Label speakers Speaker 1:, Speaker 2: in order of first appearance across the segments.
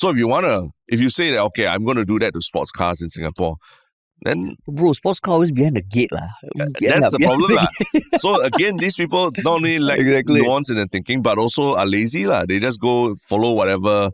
Speaker 1: So if you say that, okay, I'm going to do that to sports cars in Singapore, then
Speaker 2: Bro, sports car always behind the gate lah.
Speaker 1: that's the problem lah. So again, these people not only lack nuance in their thinking, but also are lazy lah. They just go follow whatever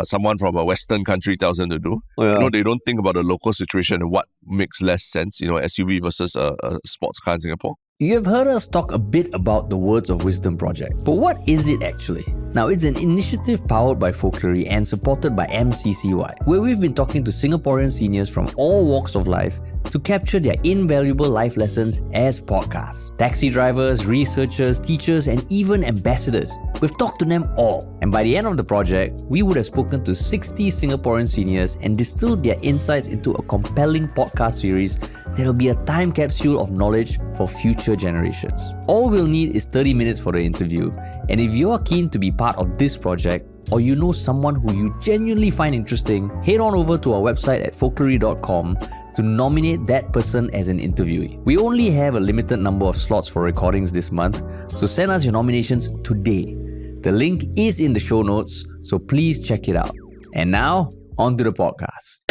Speaker 1: someone from a Western country tells them to do. They don't think about the local situation and what makes less sense. SUV versus a sports car in Singapore.
Speaker 2: You have heard us talk a bit about the Words of Wisdom project, but what is it actually? Now, it's an initiative powered by Folklore and supported by MCCY, where we've been talking to Singaporean seniors from all walks of life to capture their invaluable life lessons as podcasts. Taxi drivers, researchers, teachers, and even ambassadors. We've talked to them all. And by the end of the project, we would have spoken to 60 Singaporean seniors and distilled their insights into a compelling podcast series that will be a time capsule of knowledge for future generations. All we'll need is 30 minutes for the interview. And if you are keen to be part of this project, or you know someone who you genuinely find interesting, head on over to our website at folklore.com to nominate that person as an interviewee. We only have a limited number of slots for recordings this month, so send us your nominations today. The link is in the show notes, so please check it out. And now, on to the podcast.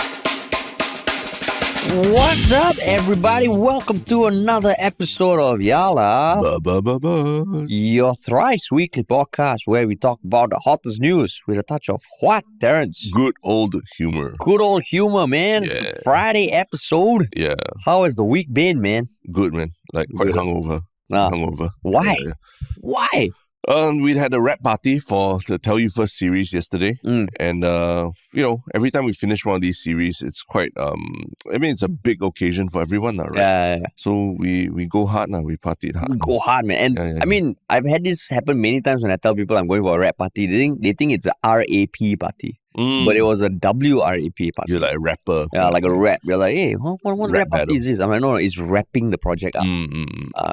Speaker 2: What's up, everybody? Welcome to another episode of Yala, your thrice weekly podcast where we talk about the hottest news with a touch of what, Terrence?
Speaker 1: Good old humor.
Speaker 2: Good old humor, man. Yeah. It's a Friday episode.
Speaker 1: Yeah.
Speaker 2: How has the week been, man?
Speaker 1: Good, man. Like quite hungover. Hungover.
Speaker 2: Why? Yeah. Why?
Speaker 1: We had a rap party for the Tell You First series yesterday. And, every time we finish one of these series, it's quite, it's a big occasion for everyone, right?
Speaker 2: Yeah.
Speaker 1: So we go hard now. We partied hard.
Speaker 2: We go hard, man. And I've had this happen many times when I tell people I'm going for a rap party. They think it's a RAP party. But it was a WRAP party.
Speaker 1: You're like a rapper.
Speaker 2: Yeah, like a rap. You're like, hey, what rap party is this? I'm like, no, it's wrapping the project up.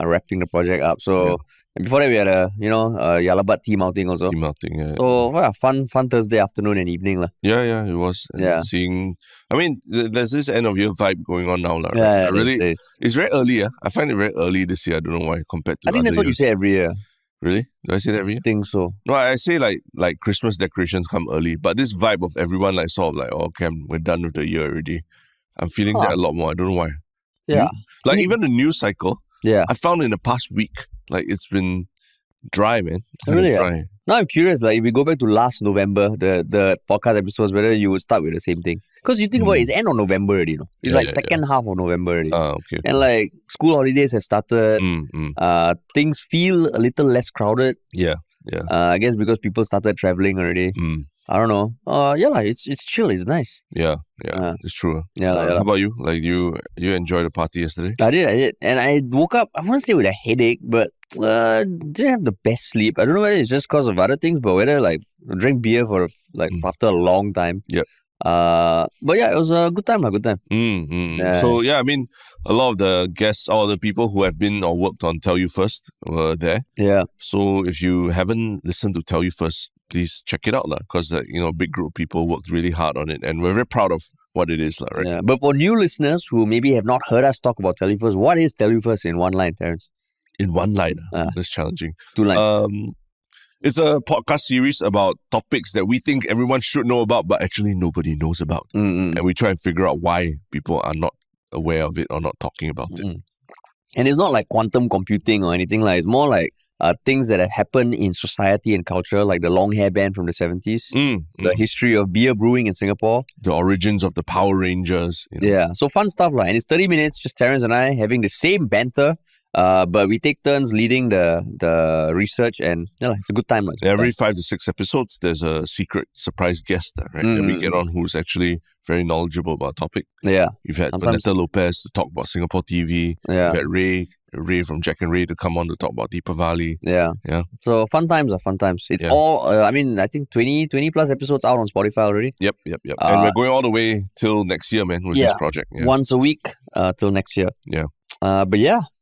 Speaker 2: Wrapping the project up. So before that, we had a Yalabat team outing also.
Speaker 1: Team outing, yeah.
Speaker 2: So fun Thursday afternoon and evening lah.
Speaker 1: Yeah, it was. And there's this end of year vibe going on now, right? It's very early. I find it very early this year. I don't know why compared to.
Speaker 2: I think that's what you say every year.
Speaker 1: Really? Do I say that every year?
Speaker 2: I think so.
Speaker 1: No, I say like Christmas decorations come early, but this vibe of everyone okay, we're done with the year already. I'm feeling that a lot more. I don't know why.
Speaker 2: Yeah.
Speaker 1: Even the news cycle.
Speaker 2: Yeah.
Speaker 1: I found in the past week, it's been dry, man.
Speaker 2: Really?
Speaker 1: Dry.
Speaker 2: Now I'm curious, if we go back to last November, the podcast episodes, whether you would start with the same thing. Because you think about it, it's end of November already, It's second half of November already.
Speaker 1: Okay.
Speaker 2: And school holidays have started. Things feel a little less crowded.
Speaker 1: Yeah.
Speaker 2: I guess because people started traveling already. I don't know. It's chill. It's nice.
Speaker 1: Yeah. It's true.
Speaker 2: Yeah.
Speaker 1: How about you? You enjoyed the party yesterday?
Speaker 2: I did. And I woke up, I want to say with a headache, but didn't have the best sleep. I don't know whether it's just because of other things, but whether drink beer for after a long time.
Speaker 1: Yep.
Speaker 2: But it was a good time.
Speaker 1: Yeah. So a lot of the guests, all the people who have been or worked on Tell You First were there.
Speaker 2: Yeah.
Speaker 1: So if you haven't listened to Tell You First, please check it out, because a big group of people worked really hard on it, and we're very proud of what it is, right?
Speaker 2: Yeah. But for new listeners who maybe have not heard us talk about Tell You First, what is Tell You First in one line, Terrence?
Speaker 1: In one line, that's challenging.
Speaker 2: 2 lines.
Speaker 1: It's a podcast series about topics that we think everyone should know about, but actually nobody knows about. And we try and figure out why people are not aware of it or not talking about it.
Speaker 2: And it's not like quantum computing or anything. It's more like things that have happened in society and culture, like the long hair band from the 70s, the history of beer brewing in Singapore,
Speaker 1: the origins of the Power Rangers.
Speaker 2: Yeah, so fun stuff. And it's 30 minutes, just Terrence and I having the same banter. But we take turns leading the research, and it's a good time.
Speaker 1: Every 5 to 6 episodes, there's a secret surprise guest there, right? That we get on who's actually very knowledgeable about a topic.
Speaker 2: Yeah.
Speaker 1: You've had Vanessa Lopez to talk about Singapore TV.
Speaker 2: Yeah.
Speaker 1: You've had Ray from Jack and Ray to come on to talk about Deepavali.
Speaker 2: Yeah. So fun times. It's all, I think 20 plus episodes out on Spotify already.
Speaker 1: Yep. And we're going all the way till next year, man, with this project. Yeah.
Speaker 2: Once a week till next year.
Speaker 1: Yeah.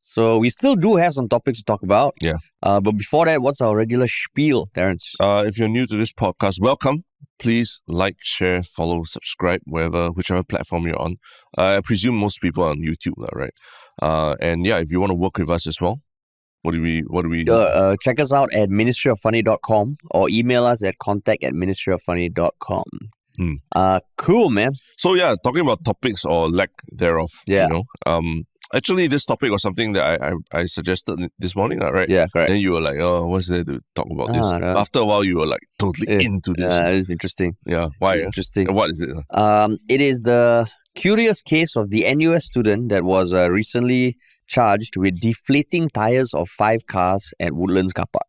Speaker 2: So we still do have some topics to talk about.
Speaker 1: Yeah.
Speaker 2: But before that, what's our regular spiel, Terrence?
Speaker 1: If you're new to this podcast, welcome. Please like, share, follow, subscribe, whichever platform you're on. I presume most people are on YouTube, right? And if you want to work with us as well, what do we do?
Speaker 2: Check us out at ministryoffunny.com or email us at contact@ministryoffunny.com. Cool, man.
Speaker 1: So yeah, talking about topics or lack thereof, actually this topic was something that I suggested this morning, right?
Speaker 2: Yeah, correct.
Speaker 1: Then you were like, oh, what's there to talk about this? After a while, you were like totally into this.
Speaker 2: Yeah, it's interesting.
Speaker 1: Yeah, why?
Speaker 2: Interesting.
Speaker 1: And what is it?
Speaker 2: It is the curious case of the NUS student that was recently charged with deflating tires of 5 cars at Woodlands car park.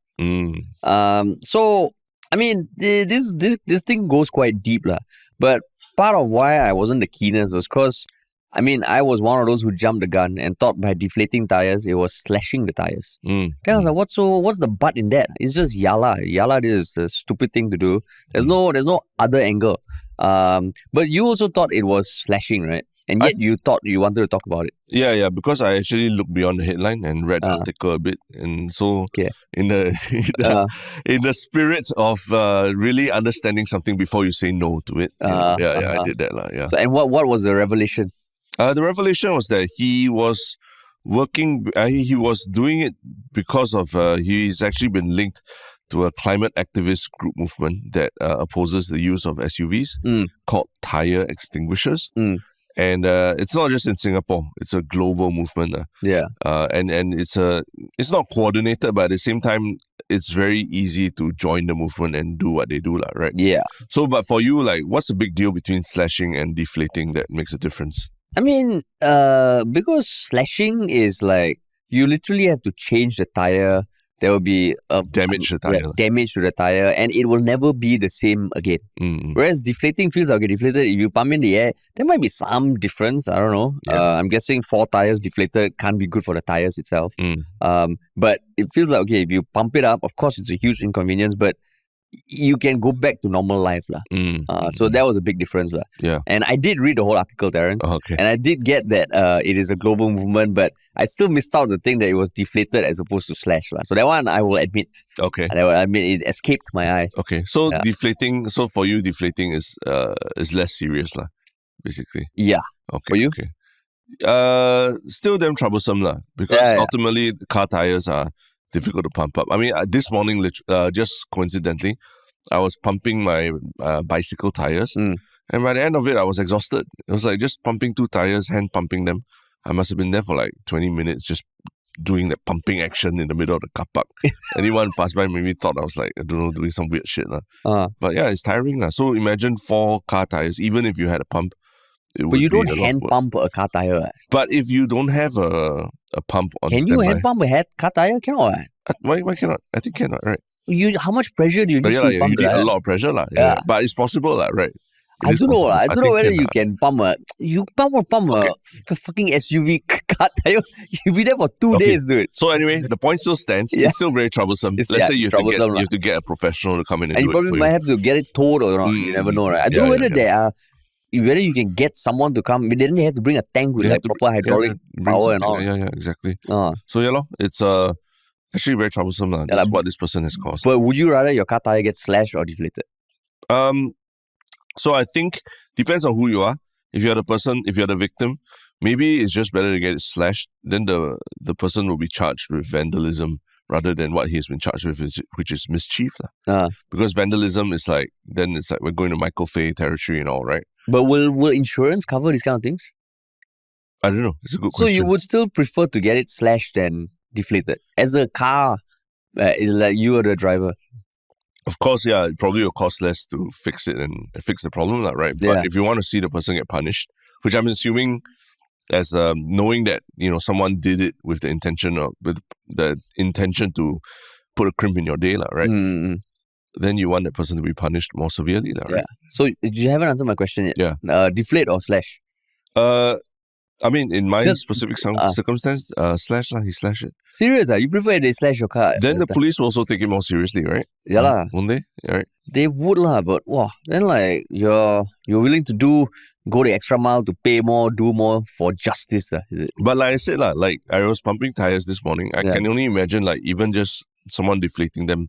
Speaker 2: So, I mean, this thing goes quite deep, lah. But part of why I wasn't the keenest was because, I mean, I was one of those who jumped the gun and thought by deflating tires, it was slashing the tires. Then I was like, what's the but in that? It's just yala. Yala is a stupid thing to do. There's no other angle. But you also thought it was slashing, right? And yet you thought you wanted to talk about it.
Speaker 1: Yeah, because I actually looked beyond the headline and read the article a bit. And so in the spirit of really understanding something before you say no to it, I did that. Yeah.
Speaker 2: So, and what was the revelation?
Speaker 1: The revelation was that he was working, he was doing it because of, he's actually been linked to a climate activist group movement that opposes the use of SUVs called tire extinguishers. And it's not just in Singapore; it's a global movement. And it's not coordinated, but at the same time, it's very easy to join the movement and do what they do, right?
Speaker 2: Yeah.
Speaker 1: So, but for you, like, what's the big deal between slashing and deflating that makes a difference?
Speaker 2: I mean, because slashing is like you literally have to change the tire. There will be
Speaker 1: damage to
Speaker 2: the tire, and it will never be the same again. Whereas deflating feels like deflated. If you pump in the air, there might be some difference. I don't know. I'm guessing 4 tires deflated can't be good for the tires itself. But it feels like, okay, if you pump it up, of course it's a huge inconvenience, but you can go back to normal life. So that was a big difference.
Speaker 1: Yeah.
Speaker 2: And I did read the whole article, Terence. And I did get that it is a global movement, but I still missed out the thing that it was deflated as opposed to slash. So that one I will admit.
Speaker 1: Okay.
Speaker 2: And I will admit it escaped my eye.
Speaker 1: Okay. So deflating, so for you, deflating is less serious, basically.
Speaker 2: Yeah.
Speaker 1: Okay.
Speaker 2: For you?
Speaker 1: Okay. Still damn troublesome, because ultimately car tires are difficult to pump up. I mean, this morning, just coincidentally, I was pumping my bicycle tires, and by the end of it, I was exhausted. It was like just pumping 2 tires, hand pumping them. I must have been there for like 20 minutes just doing that pumping action in the middle of the car park. Anyone passed by maybe thought I was like, I don't know, doing some weird shit. But yeah, it's tiring. So imagine 4 car tires, even if you had a pump.
Speaker 2: But you don't hand pump a car tire.
Speaker 1: But if you don't have a pump on
Speaker 2: standby. Can you hand pump a car tire? Cannot.
Speaker 1: Why cannot? I think cannot, right?
Speaker 2: How much pressure do you need to pump?
Speaker 1: You need a lot of pressure, but it's possible, right?
Speaker 2: I don't know. I don't know whether you can pump a fucking SUV car tire. You'll be there for 2 days, dude.
Speaker 1: So anyway, the point still stands. It's still very troublesome. Let's say you have to get a professional to come in and do it for you.
Speaker 2: And you probably might have to get it towed or not. You never know, right? I don't know whether there are... Whether you can get someone to come, but then they have to bring a tank with proper hydraulic power and all.
Speaker 1: Yeah, exactly. So it's actually very troublesome. That's what this person has caused.
Speaker 2: But would you rather your car tire get slashed or deflated?
Speaker 1: So I think depends on who you are. If you're the person, if you're the victim, maybe it's just better to get it slashed. Then the person will be charged with vandalism rather than what he's been charged with, which is mischief. Because vandalism is like, then it's like we're going to Michael Fay territory and all, right?
Speaker 2: But will insurance cover these kind of things?
Speaker 1: I don't know. It's a good question.
Speaker 2: So you would still prefer to get it slashed than deflated? As a car, is like you are the driver.
Speaker 1: Of course, yeah, it probably will cost less to fix it and fix the problem, right? But if you want to see the person get punished, which I'm assuming as knowing that someone did it with the intention to put a crimp in your day, right? Then you want that person to be punished more severely, right?
Speaker 2: So you haven't answered my question yet. Deflate or slash?
Speaker 1: I mean, in my specific circumstance, slash he slashed it.
Speaker 2: Serious? You prefer they slash your car?
Speaker 1: Then the police will also take it more seriously, right?
Speaker 2: Yeah lah.
Speaker 1: Won't they? Yeah, right.
Speaker 2: They would lah, but then like you're willing to go the extra mile to pay more, do more for justice, is it?
Speaker 1: But like I said like I was pumping tires this morning. I can only imagine like even just someone deflating them,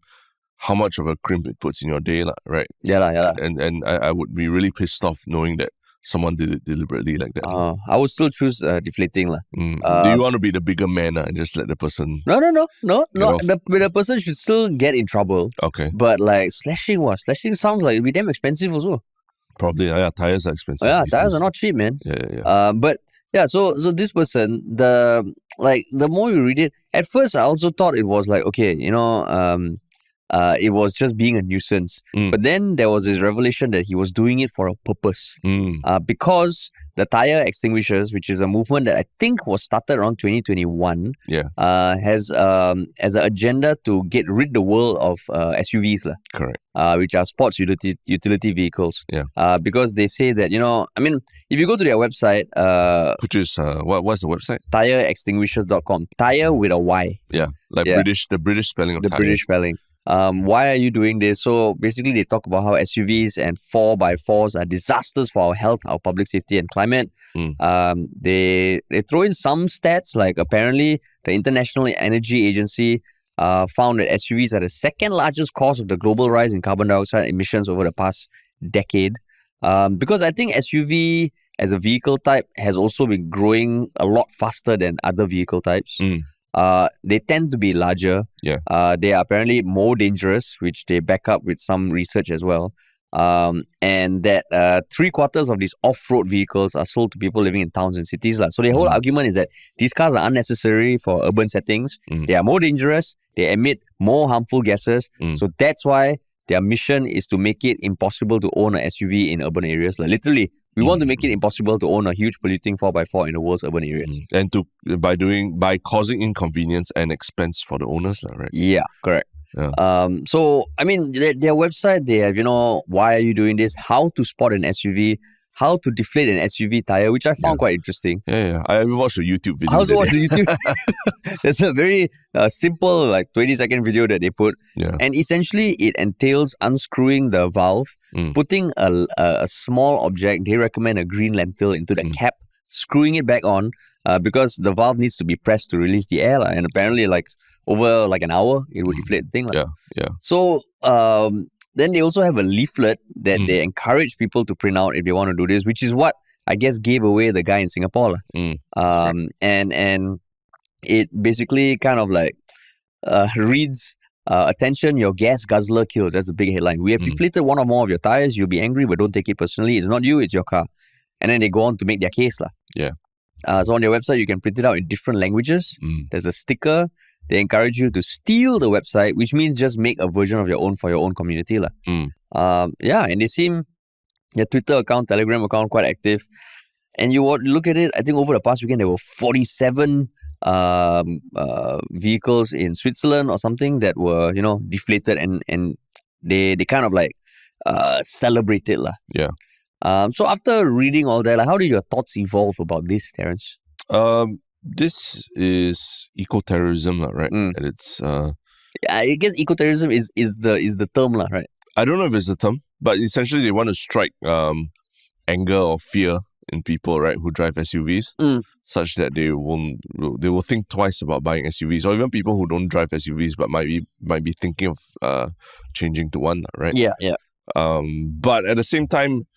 Speaker 1: how much of a crimp it puts in your day, right?
Speaker 2: Yeah.
Speaker 1: And I would be really pissed off knowing that someone did it deliberately like that.
Speaker 2: I would still choose deflating.
Speaker 1: Do you want to be the bigger man and just let the person...
Speaker 2: No. The person should still get in trouble.
Speaker 1: Okay.
Speaker 2: But like slashing sounds like it'd be damn expensive also.
Speaker 1: Probably, yeah. Tires are expensive.
Speaker 2: Yeah, tires are not cheap, man.
Speaker 1: Yeah.
Speaker 2: But yeah, so this person, the more you read it, at first I also thought it was like, okay, it was just being a nuisance. But then there was this revelation that he was doing it for a purpose. Because the tire extinguishers, which is a movement that I think was started around 2021, has an agenda to get rid the world of SUVs,
Speaker 1: correct,
Speaker 2: which are sports utility vehicles. Because they say that, if you go to their website,
Speaker 1: which is what's the website?
Speaker 2: Tireextinguishers.com. Tire with a Y.
Speaker 1: Yeah, the British spelling of
Speaker 2: the
Speaker 1: tire.
Speaker 2: British spelling. Why are you doing this? So basically, they talk about how SUVs and 4x4s are disasters for our health, our public safety, and climate. They throw in some stats, like apparently the International Energy Agency found that SUVs are the second largest cause of the global rise in carbon dioxide emissions over the past decade. Because I think SUV as a vehicle type has also been growing a lot faster than other vehicle types. They tend to be larger. They are apparently more dangerous, which they back up with some research as well. And that 3/4 of these off-road vehicles are sold to people living in towns and cities. So the whole argument is that these cars are unnecessary for urban settings. They are more dangerous. They emit more harmful gases. So that's why their mission is to make it impossible to own an SUV in urban areas. Literally, we want to make it impossible to own a huge polluting 4x4 in the world's urban areas.
Speaker 1: And by causing inconvenience and expense for the owners, right?
Speaker 2: Yeah, correct. So, I mean, their website, they have, why are you doing this? How to spot an SUV, how to deflate an SUV tire, which I found quite interesting.
Speaker 1: Yeah. I watched a YouTube video.
Speaker 2: I also watched the YouTube. It's a very simple, 20-second video that they put. And essentially, it entails unscrewing the valve, putting a small object, they recommend a green lentil, into the cap, screwing it back on, because the valve needs to be pressed to release the air. And apparently, over an hour, it would deflate the thing. So, then they also have a leaflet that they encourage people to print out if they want to do this, which is what I guess gave away the guy in Singapore. And it basically kind of reads, attention, your gas guzzler kills. That's a big headline. We have deflated one or more of your tires. You'll be angry, but don't take it personally. It's not you, it's your car. And then they go on to make their case. So on their website, you can print it out in different languages. There's a sticker. They encourage you to steal the website, which means just make a version of your own for your own community. And they seem, their Twitter account, Telegram account, quite active. And you look at it, I think over the past weekend, there were 47 vehicles in Switzerland or something that were, deflated, and they kind of celebrate it. So after reading all that, how did your thoughts evolve about this, Terence?
Speaker 1: This is eco-terrorism, right? And it's
Speaker 2: I guess eco-terrorism is the term, right?
Speaker 1: I don't know if it's the term, but essentially they want to strike anger or fear in people, right, who drive SUVs, such that they will think twice about buying SUVs, or even people who don't drive SUVs but might be thinking of changing to one, right? But at the same time,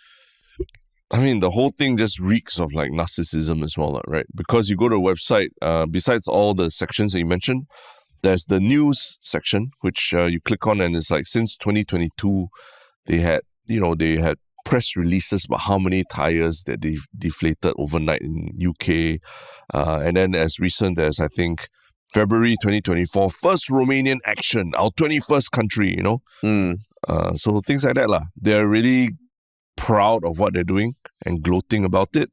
Speaker 1: I mean, the whole thing just reeks of narcissism as well, right? Because you go to a website, besides all the sections that you mentioned, there's the news section, which you click on, and it's since 2022, they had press releases about how many tires that they've deflated overnight in UK. And then as recent as, I think, February 2024, first Romanian action, our 21st country, So things like that. They're really proud of what they're doing and gloating about it.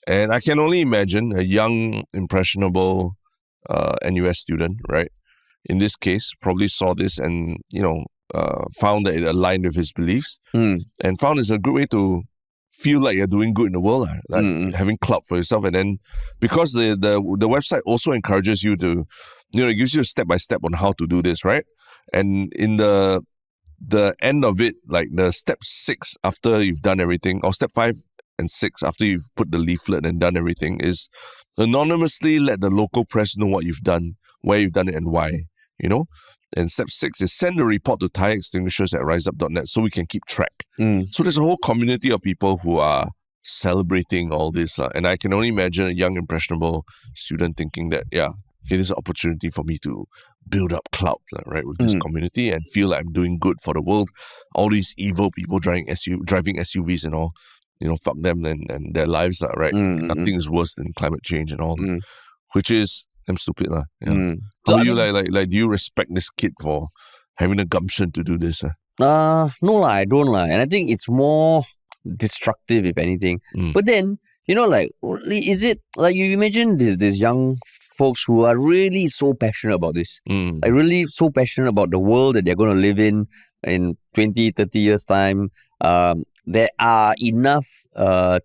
Speaker 1: And I can only imagine a young, impressionable NUS student, right, in this case, probably saw this and, found that it aligned with his beliefs and found it's a good way to feel like you're doing good in the world, having clout for yourself. And then because the website also encourages you to, it gives you a step-by-step on how to do this, right? And in the end of it, the step 6 after you've done everything, or step 5 and 6 after you've put the leaflet and done everything, is anonymously let the local press know what you've done, where you've done it, and why, And step 6 is send a report to tireextinguishers@riseup.net so we can keep track. So there's a whole community of people who are celebrating all this. And I can only imagine a young, impressionable student thinking that, okay, this is an opportunity for me to build up clout, right, with this community and feel like I'm doing good for the world. All these evil people driving SUVs and all, fuck them and their lives, right? Nothing is worse than climate change and all, which is damn stupid, yeah.
Speaker 2: So,
Speaker 1: How do you do you respect this kid for having the gumption to do this?
Speaker 2: No, I don't and I think it's more destructive if anything. But then, is it like you imagine these young folks who are really so passionate about this, like really so passionate about the world that they're going to live in 20, 30 years time. There are enough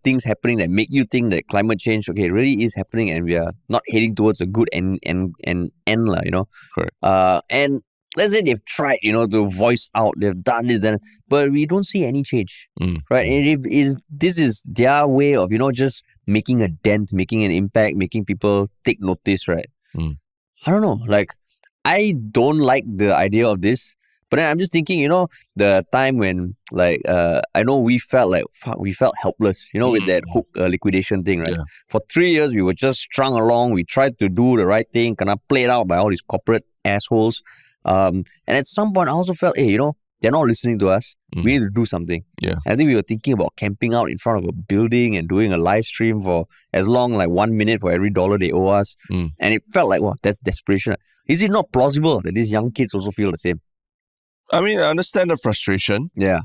Speaker 2: things happening that make you think that climate change, really is happening and we are not heading towards a good end,
Speaker 1: Correct.
Speaker 2: And let's say they've tried, to voice out, they've done this, then, but we don't see any change, right? And if this is their way of, just making a dent, making an impact, making people take notice, right? I don't know. I don't like the idea of this, but then I'm just thinking, the time when, I know we felt helpless, with that hook liquidation thing, right? Yeah. For 3 years, we were just strung along. We tried to do the right thing, kind of played out by all these corporate assholes. And at some point, I also felt, hey, they're not listening to us. We need to do something.
Speaker 1: Yeah.
Speaker 2: And I think we were thinking about camping out in front of a building and doing a live stream for as long, 1 minute for every $1 they owe us. And it felt like, wow, that's desperation. Is it not plausible that these young kids also feel the same?
Speaker 1: I mean, I understand the frustration.
Speaker 2: Yeah.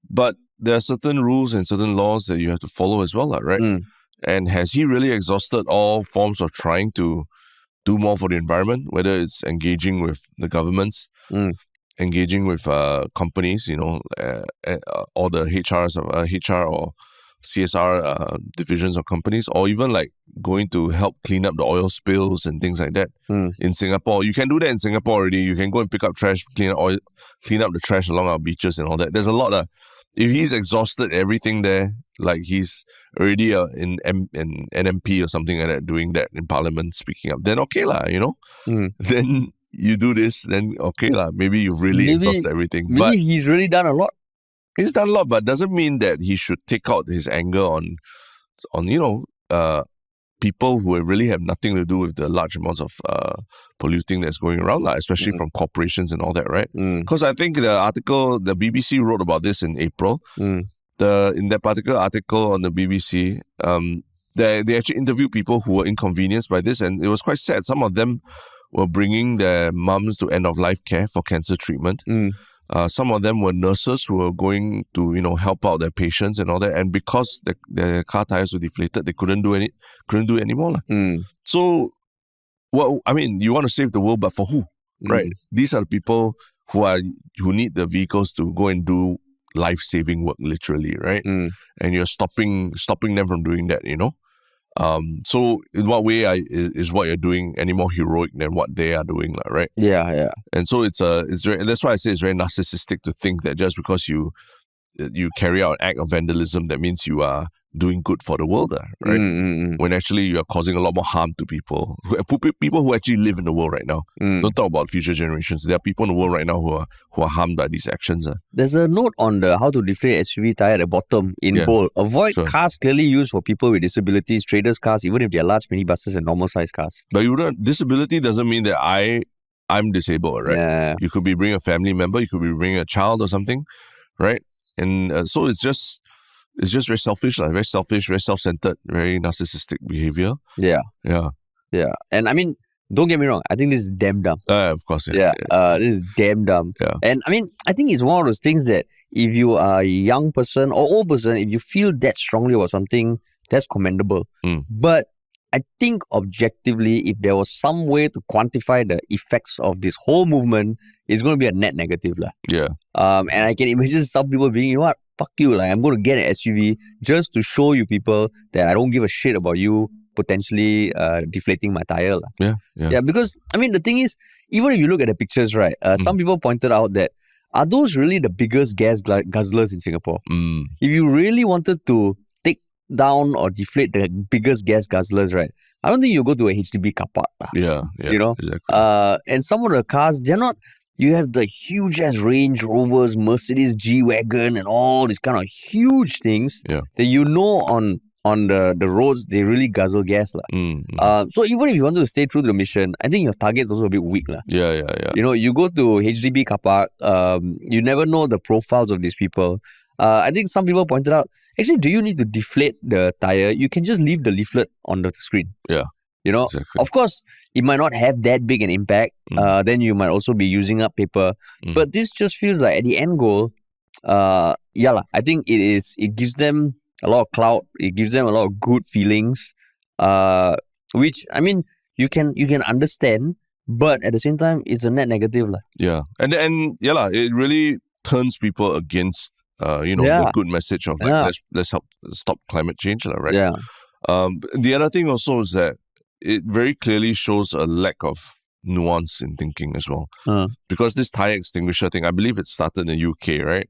Speaker 1: But there are certain rules and certain laws that you have to follow as well, right? And has he really exhausted all forms of trying to do more for the environment, whether it's engaging with the governments, engaging with companies, or the HR or CSR divisions of companies, or even going to help clean up the oil spills and things like that in Singapore. You can do that in Singapore already. You can go and pick up trash, clean up the trash along our beaches and all that. There's a lot of, if he's exhausted everything there, he's already in NMP or something like that, doing that in Parliament, speaking up, then okay lah, Then you do this, then okay lah. Maybe you've really exhausted everything.
Speaker 2: Maybe he's really done a lot.
Speaker 1: He's done a lot, but doesn't mean that he should take out his anger on people who really have nothing to do with the large amounts of polluting that's going around, especially from corporations and all that, right? Because I think the article, the BBC wrote about this in April. In that particular article on the BBC, they actually interviewed people who were inconvenienced by this, and it was quite sad. Some of them were bringing their mums to end-of-life care for cancer treatment. Some of them were nurses who were going to, help out their patients and all that. And because their car tires were deflated, they couldn't do it anymore. So, you want to save the world, but for who? Right? These are the people who need the vehicles to go and do life-saving work, literally, right? And you're stopping them from doing that, So in what way is what you're doing any more heroic than what they are doing, right?
Speaker 2: Yeah.
Speaker 1: And so it's that's why I say it's very narcissistic to think that just because you carry out an act of vandalism, that means you are doing good for the world, right? When actually you are causing a lot more harm to people who actually live in the world right now. Don't talk about future generations. There are people in the world right now who are harmed by these actions.
Speaker 2: There's a note on the how to deflate SUV tire at the bottom in bold. Avoid cars clearly used for people with disabilities, traders' cars, even if they are large minibuses and normal size cars.
Speaker 1: But disability doesn't mean that I'm disabled, right? Yeah. You could be bringing a family member, you could be bringing a child or something, right? And so it's just very selfish, very self-centered, very narcissistic behavior.
Speaker 2: Yeah. And I mean, don't get me wrong, I think this is damn dumb.
Speaker 1: Of course,
Speaker 2: yeah. This is damn dumb.
Speaker 1: Yeah.
Speaker 2: And I mean, I think it's one of those things that if you are a young person or old person, if you feel that strongly about something, that's commendable. But I think objectively, if there was some way to quantify the effects of this whole movement, it's going to be a net negative.
Speaker 1: Yeah.
Speaker 2: And I can imagine some people being, what? Fuck you, I'm going to get an SUV just to show you people that I don't give a shit about you potentially deflating my tire.
Speaker 1: Yeah.
Speaker 2: Because, I mean, the thing is, even if you look at the pictures, right, some people pointed out that, are those really the biggest gas guzzlers in Singapore? If you really wanted to take down or deflate the biggest gas guzzlers, right, I don't think you go to a HDB car park.
Speaker 1: Yeah, exactly.
Speaker 2: And some of the cars, they're not... You have the huge-ass Range Rovers, Mercedes G-Wagon, and all these kind of huge things that on on the roads, they really guzzle gas. So even if you want to stay true to the mission, I think your target is also a bit weak.
Speaker 1: Yeah.
Speaker 2: You go to HDB car park, you never know the profiles of these people. I think some people pointed out, actually, do you need to deflate the tire? You can just leave the leaflet on the screen.
Speaker 1: Yeah. Exactly.
Speaker 2: Of course, it might not have that big an impact. Then you might also be using up paper. But this just feels like at the end goal, I think it gives them a lot of clout. It gives them a lot of good feelings, which, I mean, you can understand, but at the same time, it's a net negative.
Speaker 1: Yeah. And it really turns people against the good message of let's help stop climate change, right?
Speaker 2: Yeah.
Speaker 1: The other thing also is that it very clearly shows a lack of nuance in thinking as well. Because this tire extinguisher thing, I believe it started in the UK, right?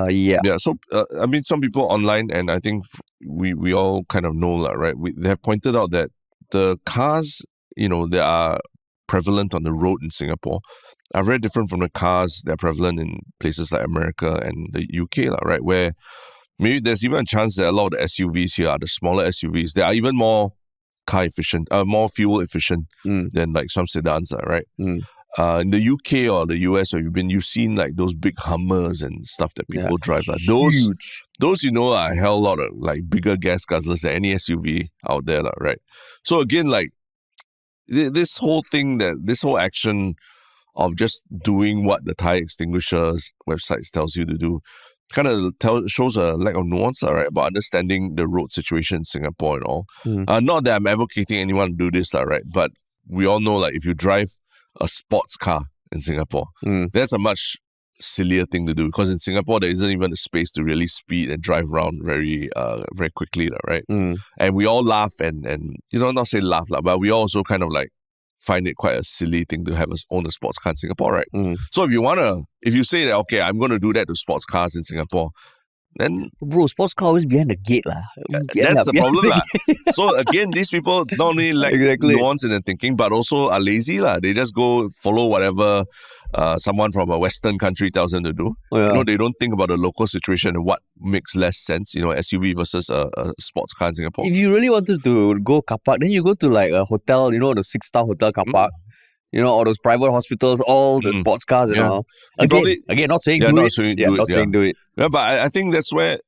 Speaker 2: Yeah.
Speaker 1: So, I mean, some people online, and I think we all kind of know that, right? They have pointed out that the cars, that are prevalent on the road in Singapore are very different from the cars that are prevalent in places like America and the UK, right? Where maybe there's even a chance that a lot of the SUVs here are the smaller SUVs. They are even more car efficient, more fuel efficient than like some sedans, right? In the UK or the US, where you've seen like those big Hummers and stuff that people drive.
Speaker 2: Huge.
Speaker 1: Those are a hell lot of like bigger gas guzzlers than any SUV out there, right? So again, like this whole action of just doing what the tire extinguishers websites tells you to do kind of shows a lack of nuance, right, about understanding the road situation in Singapore and all. Not that I'm advocating anyone to do this, right, but we all know, like, if you drive a sports car in Singapore, that's a much sillier thing to do, because in Singapore there isn't even a space to really speed and drive around very quickly, right? And we all laugh and not say laugh, but we also kind of like find it quite a silly thing to own a sports car in Singapore, right? So if you say that, okay, I'm going to do that to sports cars in Singapore, then...
Speaker 2: Bro, sports car always behind the gate.
Speaker 1: That's the problem. So again, these people not only lack nuance in their thinking, but also are lazy. They just go follow whatever someone from a Western country tells them to do. They don't think about the local situation and what makes less sense, SUV versus a sports car in Singapore.
Speaker 2: If you really wanted to go car park, then you go to like a hotel, the 6-star hotel car park. All those private hospitals, all the sports cars and all. Again, not saying do it.
Speaker 1: Yeah, but I think that's where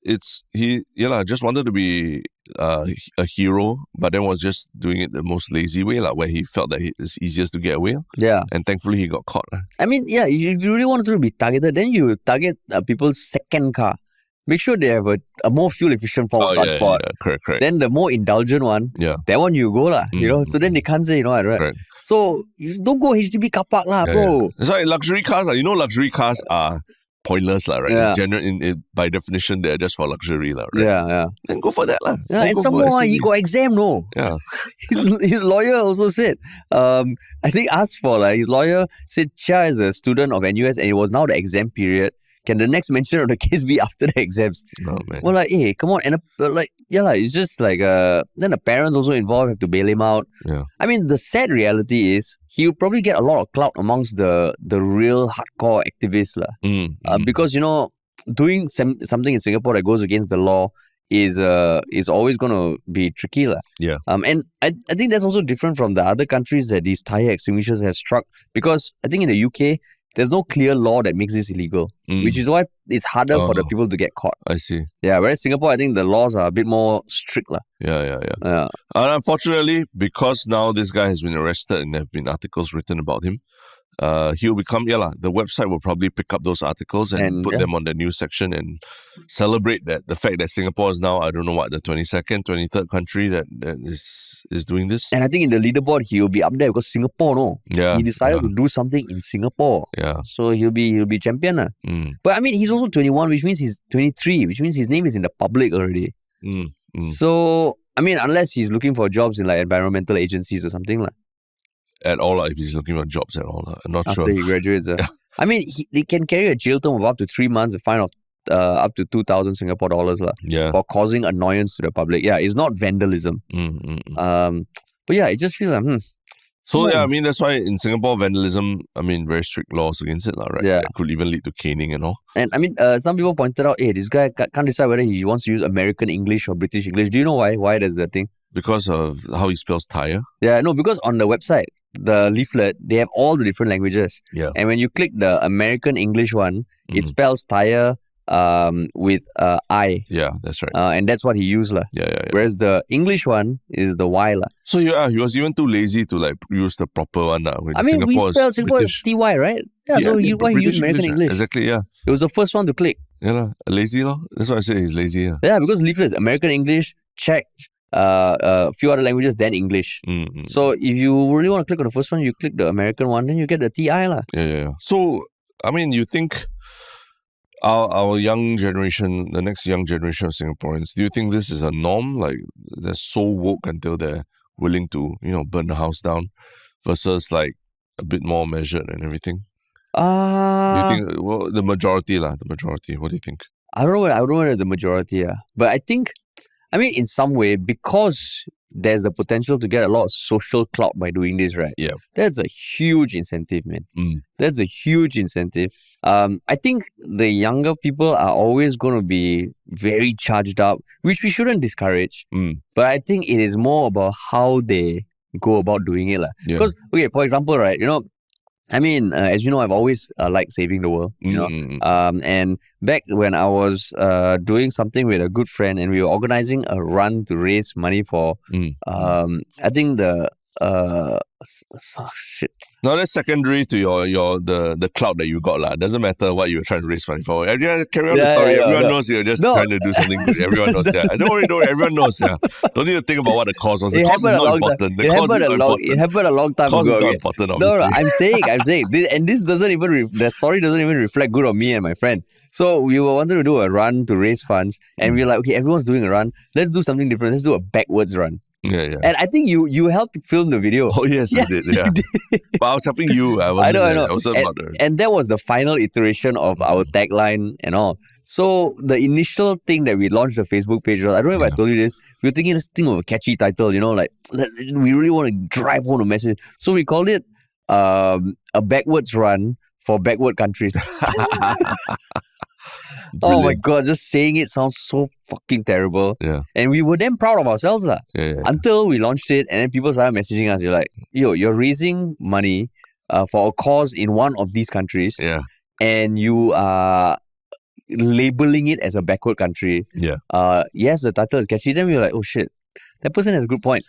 Speaker 1: he just wanted to be a hero, but then was just doing it the most lazy way, where he felt that it's easiest to get away.
Speaker 2: Yeah.
Speaker 1: And thankfully he got caught.
Speaker 2: I mean, if you really wanted to be targeted, then you target people's second car. Make sure they have a more fuel-efficient form of transport.
Speaker 1: Yeah, correct.
Speaker 2: Then the more indulgent one, that one you go, so then they can't say, right? Correct. So, you don't go HDB car park, bro.
Speaker 1: Yeah. It's like luxury cars, luxury cars are pointless, right? Yeah. By definition, they're just for luxury, right?
Speaker 2: Yeah.
Speaker 1: Then go for that,
Speaker 2: Yeah, and some more, he got exam, no?
Speaker 1: Yeah.
Speaker 2: His lawyer also said, I think asked for, his lawyer said, Chia is a student of NUS and it was now the exam period. Can the next mention of the case be after the exams?
Speaker 1: Oh, man.
Speaker 2: Well, hey, come on. And it's just like, then the parents also involved have to bail him out.
Speaker 1: Yeah.
Speaker 2: I mean, the sad reality is he'll probably get a lot of clout amongst the real hardcore activists. Because, doing something in Singapore that goes against the law is always going to be tricky.
Speaker 1: Yeah.
Speaker 2: And I think that's also different from the other countries that these tire extinguishers have struck. Because I think in the UK, there's no clear law that makes this illegal, which is why it's harder for the people to get caught.
Speaker 1: I see.
Speaker 2: Yeah, whereas Singapore, I think the laws are a bit more strict.
Speaker 1: Yeah. And unfortunately, because now this guy has been arrested and there have been articles written about him, he'll become, the website will probably pick up those articles and put them on the news section and celebrate the fact that Singapore is now, I don't know what, the 22nd, 23rd country that is doing this.
Speaker 2: And I think in the leaderboard, he'll be up there because Singapore, no?
Speaker 1: Yeah.
Speaker 2: He decided to do something in Singapore.
Speaker 1: Yeah.
Speaker 2: So he'll be champion. But I mean, he's also 21, which means he's 23, which means his name is in the public already. So, I mean, unless he's looking for jobs in like environmental agencies or something.
Speaker 1: At all, if he's looking for jobs at all. I'm not sure.
Speaker 2: After he graduates. I mean, they can carry a jail term of up to 3 months, a fine of up to 2,000 Singapore dollars for causing annoyance to the public. Yeah, it's not vandalism. But yeah, it just feels like,
Speaker 1: So yeah, I mean that's why in Singapore vandalism, I mean very strict laws against it, right?
Speaker 2: Yeah.
Speaker 1: That could even lead to caning and all.
Speaker 2: And I mean, some people pointed out, hey, this guy can't decide whether he wants to use American English or British English. Do you know why? Why does that thing?
Speaker 1: Because of how he spells tire.
Speaker 2: Yeah, no, because on the website, the leaflet, they have all the different languages.
Speaker 1: Yeah.
Speaker 2: And when you click the American English one, it spells tire with I.
Speaker 1: Yeah, that's right.
Speaker 2: And that's what he used.
Speaker 1: Yeah.
Speaker 2: Whereas the English one is the Y.
Speaker 1: So he was even too lazy to like use the proper one.
Speaker 2: I mean, we spell Singapore as TY, right? Yeah, so why he used American English?
Speaker 1: Exactly, yeah.
Speaker 2: It was the first one to click.
Speaker 1: Yeah, lazy, no? That's why I say he's lazy.
Speaker 2: Yeah, because leaflet is American English, Czech, a few other languages, then English. So if you really want to click on the first one, you click the American one, then you get the TI.
Speaker 1: Yeah. So, I mean, you think our young generation, the next young generation of Singaporeans, do you think this is a norm? Like, they're so woke until they're willing to, burn the house down versus like a bit more measured and everything? Do you think, the majority, what do you think?
Speaker 2: I don't know whether it's a majority, but I think, in some way, because there's a potential to get a lot of social clout by doing this, right?
Speaker 1: Yeah.
Speaker 2: That's a huge incentive, man. That's a huge incentive. I think the younger people are always going to be very charged up, which we shouldn't discourage. But I think it is more about how they go about doing it. Because, okay, for example, right, as you know, I've always liked saving the world, and back when I was doing something with a good friend and we were organizing a run to raise money for, I think shit.
Speaker 1: No, that's secondary to the clout that you got. Doesn't matter what you were trying to raise money for. Everyone carry on the story. Everyone knows you're just trying to do something good. Everyone knows. Don't worry. Everyone knows. Don't need to think about what the cause was. The cause is not important.
Speaker 2: It happened a long time ago.
Speaker 1: Cause is not important, obviously.
Speaker 2: No, I'm saying this, and this doesn't even the story doesn't even reflect good on me and my friend. So we were wanting to do a run to raise funds, and we were like, okay, everyone's doing a run. Let's do something different. Let's do a backwards run.
Speaker 1: Yeah.
Speaker 2: And I think you helped film the video.
Speaker 1: Oh, yes, I did. Yeah. But I was helping you. I know.
Speaker 2: And that was the final iteration of our tagline and all. So the initial thing that we launched the Facebook page was, I don't know if I told you this, we were thinking, let's think of a catchy title, like we really want to drive home the message. So we called it a backwards run for backward countries. Oh my God, just saying it sounds so fucking terrible.
Speaker 1: Yeah.
Speaker 2: And we were damn proud of ourselves.
Speaker 1: Yeah.
Speaker 2: Until we launched it and then people started messaging us. You're like, you're raising money for a cause in one of these countries.
Speaker 1: Yeah.
Speaker 2: And you are labeling it as a backward country.
Speaker 1: Yeah.
Speaker 2: Yes, the title is catchy. Then we were like, oh shit, that person has a good point.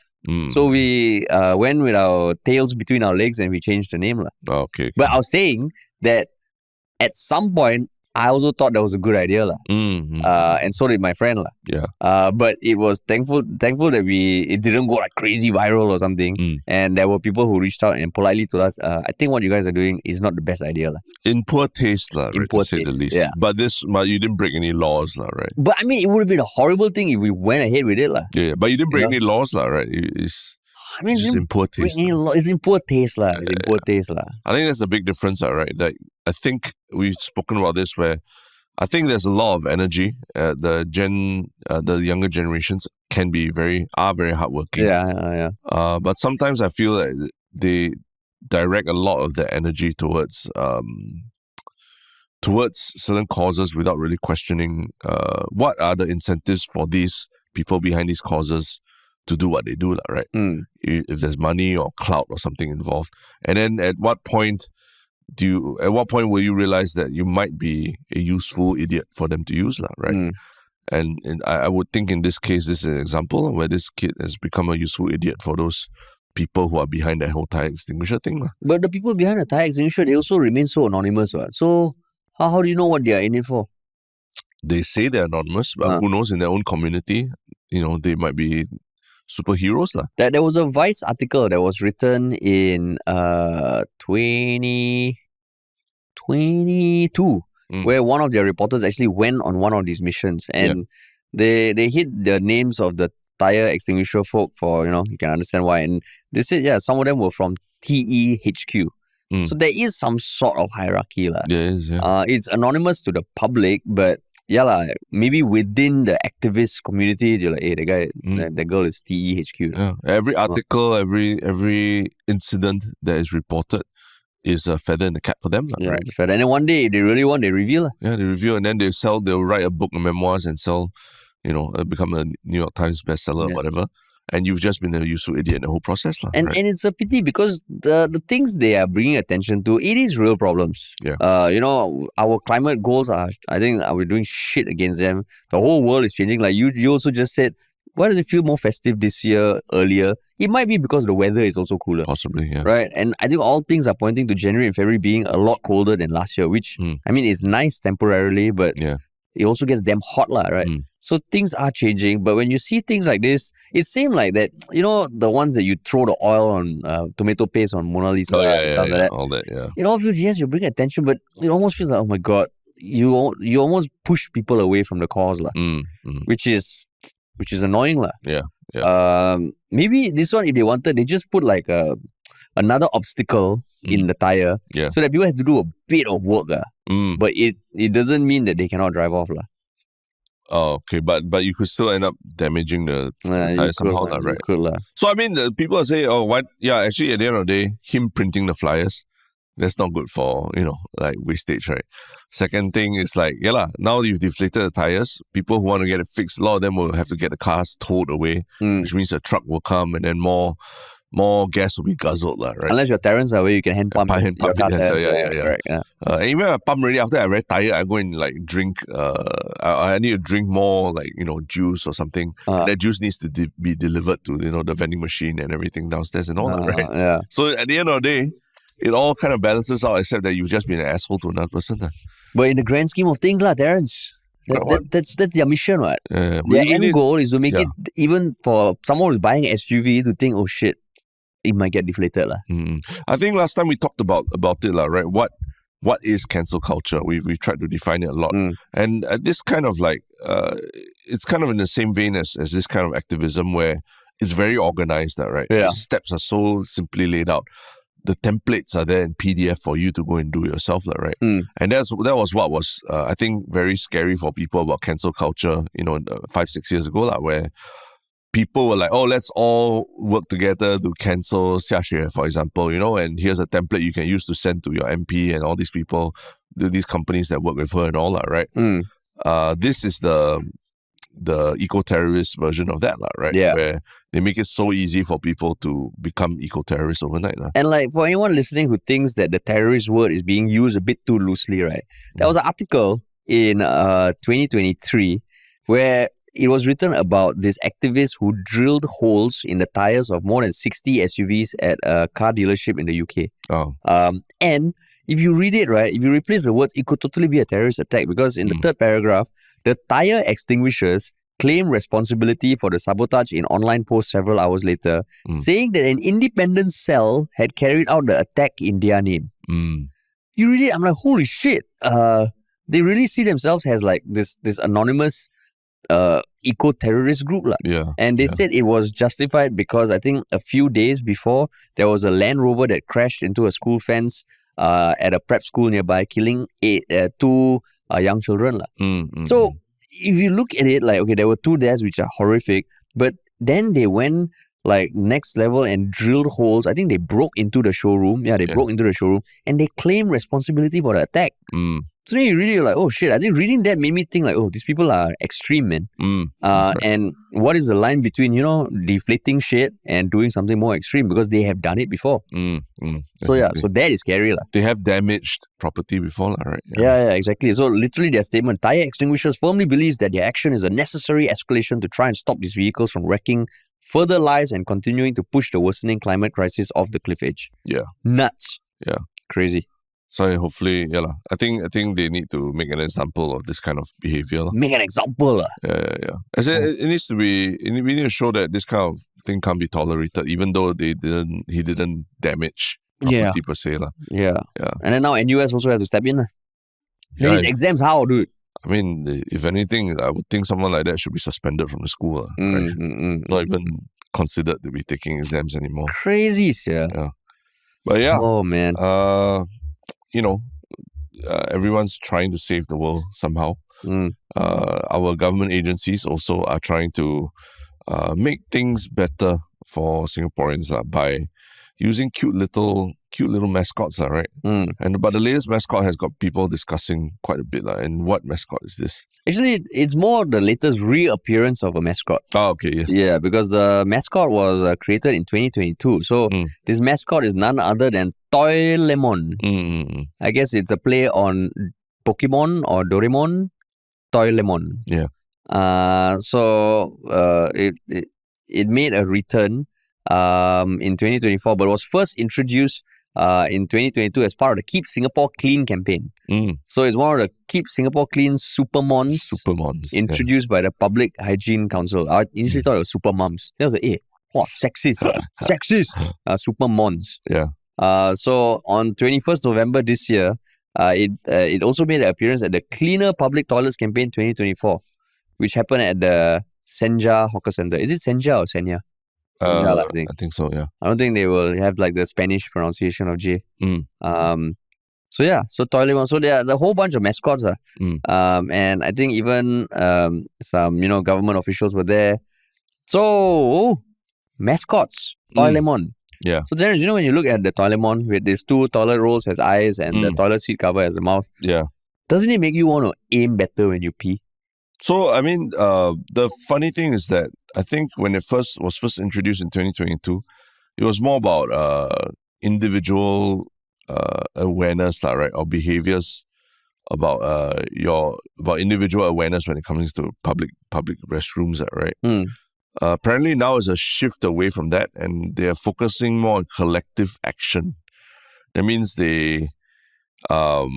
Speaker 2: So we went with our tails between our legs and we changed the name.
Speaker 1: Okay.
Speaker 2: But I was saying that at some point, I also thought that was a good idea. And so did my friend.
Speaker 1: Yeah.
Speaker 2: But it was thankful that it didn't go like crazy viral or something. And there were people who reached out and politely told us, I think what you guys are doing is not the best idea.
Speaker 1: In poor taste, right,
Speaker 2: in poor
Speaker 1: to say
Speaker 2: taste,
Speaker 1: the least.
Speaker 2: Yeah.
Speaker 1: But you didn't break any laws, right?
Speaker 2: But it would have been a horrible thing if we went ahead with it.
Speaker 1: Yeah, but you didn't break any laws, right? It's just in poor taste.
Speaker 2: It's in poor taste. It's in poor taste.
Speaker 1: I think that's a big difference, right? Like, I think we've spoken about this where I think there's a lot of energy. The younger generations can be very hardworking.
Speaker 2: Yeah.
Speaker 1: But sometimes I feel that they direct a lot of their energy towards certain causes without really questioning what are the incentives for these people behind these causes to do what they do, right? If there's money or clout or something involved, and then at what point will you realize that you might be a useful idiot for them to use, right? And I would think in this case, this is an example where this kid has become a useful idiot for those people who are behind that whole tire extinguisher thing.
Speaker 2: But the people behind the tire extinguisher, they also remain so anonymous. So how do you know what they are in it for?
Speaker 1: They say they're anonymous, but who knows, in their own community, they might be superheroes.
Speaker 2: There was a Vice article that was written in 2022 where one of their reporters actually went on one of these missions and they hit the names of the tire extinguisher folk for, you can understand why. And they said, some of them were from TEHQ. So there is some sort of hierarchy.
Speaker 1: There is, yeah.
Speaker 2: It's anonymous to the public, but maybe within the activist community, they're like, hey, the guy, that girl is TEHQ.
Speaker 1: Yeah. Every article, every incident that is reported is a feather in the cap for them. Right?
Speaker 2: It's a feather. And then one day, if they really want, they reveal.
Speaker 1: Yeah, they reveal, and then they'll write a book of memoirs and sell, become a New York Times bestseller or whatever. And you've just been a useful idiot in the whole process.
Speaker 2: And it's a pity because the things they are bringing attention to, it is real problems.
Speaker 1: Yeah.
Speaker 2: Our climate goals are, I think, we're doing shit against them. The whole world is changing. Like you also just said, why does it feel more festive this year earlier? It might be because the weather is also cooler.
Speaker 1: Possibly, yeah.
Speaker 2: Right? And I think all things are pointing to January and February being a lot colder than last year, which, I mean, it's nice temporarily, but it also gets damn hot, right? So things are changing. But when you see things like this, it seems like that, the ones that you throw the oil on, tomato paste on Mona Lisa, stuff like that.
Speaker 1: All that, yeah.
Speaker 2: It all feels, yes, you bring attention, but it almost feels like, oh my God, you almost push people away from the cause, which is annoying,
Speaker 1: Yeah.
Speaker 2: Maybe this one, if they wanted, they just put like another obstacle in the tire, so that people have to do a bit of work, but it doesn't mean that they cannot drive off,
Speaker 1: Oh, okay, but you could still end up damaging the tire somehow, right? So I mean, people say, oh, what? Yeah, actually, at the end of the day, him printing the flyers, that's not good for like wastage, right? Second thing is like, now you've deflated the tires. People who want to get it fixed, a lot of them will have to get the cars towed away, which means a truck will come and then more gas will be guzzled, right?
Speaker 2: Unless your Terrence are where you can hand pump your car.
Speaker 1: And even I pump already, after I very tired, I go and like drink. I need to drink more juice or something. That juice needs to be delivered to the vending machine and everything downstairs and all that, right?
Speaker 2: Yeah.
Speaker 1: So at the end of the day, it all kind of balances out, except that you've just been an asshole to another person.
Speaker 2: But in the grand scheme of things, Terrence, that's their mission, right? Their end goal is to make it, even for someone who's buying an SUV, to think, oh shit, it might get deflated.
Speaker 1: I think last time we talked about it, right? What is cancel culture? We tried to define it a lot. And this kind of like, it's kind of in the same vein as this kind of activism where it's very organized, right?
Speaker 2: Yeah.
Speaker 1: The steps are so simply laid out. The templates are there in PDF for you to go and do yourself, right? And that was what was, I think, very scary for people about cancel culture, 5-6 years ago, where people were like, oh, let's all work together to cancel Xiaxue, for example, and here's a template you can use to send to your MP and all these people, these companies that work with her and all that, right? This is the eco-terrorist version of that, right?
Speaker 2: Yeah.
Speaker 1: Where they make it so easy for people to become eco-terrorists overnight.
Speaker 2: And like for anyone listening who thinks that the terrorist word is being used a bit too loosely, right? There was an article in 2023 where it was written about this activist who drilled holes in the tires of more than 60 SUVs at a car dealership in the UK. And if you read it, right, if you replace the words, it could totally be a terrorist attack, because in the third paragraph, the tire extinguishers claim responsibility for the sabotage in online posts several hours later, saying that an independent cell had carried out the attack in their name. You read it, I'm like, holy shit. They really see themselves as like this anonymous eco-terrorist group. And they said it was justified because I think a few days before, there was a Land Rover that crashed into a school fence at a prep school nearby, killing two young children. So if you look at it, like, okay, there were 2 deaths which are horrific, but then they went like next level and drilled holes. I think they broke into the showroom. Broke into the showroom and they claimed responsibility for the attack. So then you really like, oh shit, I think reading that made me think like, oh, these people are extreme, man. Right. And what is the line between, deflating shit and doing something more extreme, because they have done it before. So that is scary.
Speaker 1: They have damaged property before, right?
Speaker 2: Yeah, exactly. So literally their statement, Tire Extinguishers firmly believes that their action is a necessary escalation to try and stop these vehicles from wrecking further lives and continuing to push the worsening climate crisis off the cliff edge.
Speaker 1: Yeah.
Speaker 2: Nuts.
Speaker 1: Yeah.
Speaker 2: Crazy.
Speaker 1: So hopefully, I think they need to make an example of this kind of behavior.
Speaker 2: Make an example.
Speaker 1: Yeah. As it needs to be. We need to show that this kind of thing can't be tolerated, even though he didn't damage property per se.
Speaker 2: Yeah. And then now NUS also has to step in. Then his exams how, dude?
Speaker 1: I mean, if anything, I would think someone like that should be suspended from the school. Right? Not even considered to be taking exams anymore.
Speaker 2: Crazy,
Speaker 1: yeah. But yeah.
Speaker 2: Oh man.
Speaker 1: Everyone's trying to save the world somehow. Our government agencies also are trying to make things better for Singaporeans by using cute little mascots, right? But the latest mascot has got people discussing quite a bit. And what mascot is this?
Speaker 2: Actually, it's more the latest reappearance of a mascot.
Speaker 1: Oh, okay, yes.
Speaker 2: Yeah, because the mascot was created in 2022. So this mascot is none other than Toilemon. I guess it's a play on Pokemon or Doraemon. Toilemon.
Speaker 1: Yeah.
Speaker 2: So it made a return in 2024, but was first introduced in 2022 as part of the Keep Singapore Clean campaign. So it's one of the Keep Singapore Clean Supermons introduced by the Public Hygiene Council. I initially thought it was Super Mums. That was like, sexist. Supermons.
Speaker 1: Yeah.
Speaker 2: So on 21st November this year, it also made an appearance at the Cleaner Public Toilets campaign 2024, which happened at the Senja Hawker Centre. Is it Senja or Senya? Senja,
Speaker 1: I think so, yeah.
Speaker 2: I don't think they will have like the Spanish pronunciation of J. So Toilemon. So there are a whole bunch of mascots. And I think even some, government officials were there. So, mascots, Toilemon.
Speaker 1: Yeah.
Speaker 2: So then, when you look at the Toilemon with these two toilet rolls as eyes and the toilet seat cover as a mouth, doesn't it make you want to aim better when you pee?
Speaker 1: So, I mean, the funny thing is that I think when it was first introduced in 2022, it was more about individual awareness, right, or behaviours about individual awareness when it comes to public restrooms, right? Apparently now is a shift away from that, and they are focusing more on collective action. That means it's not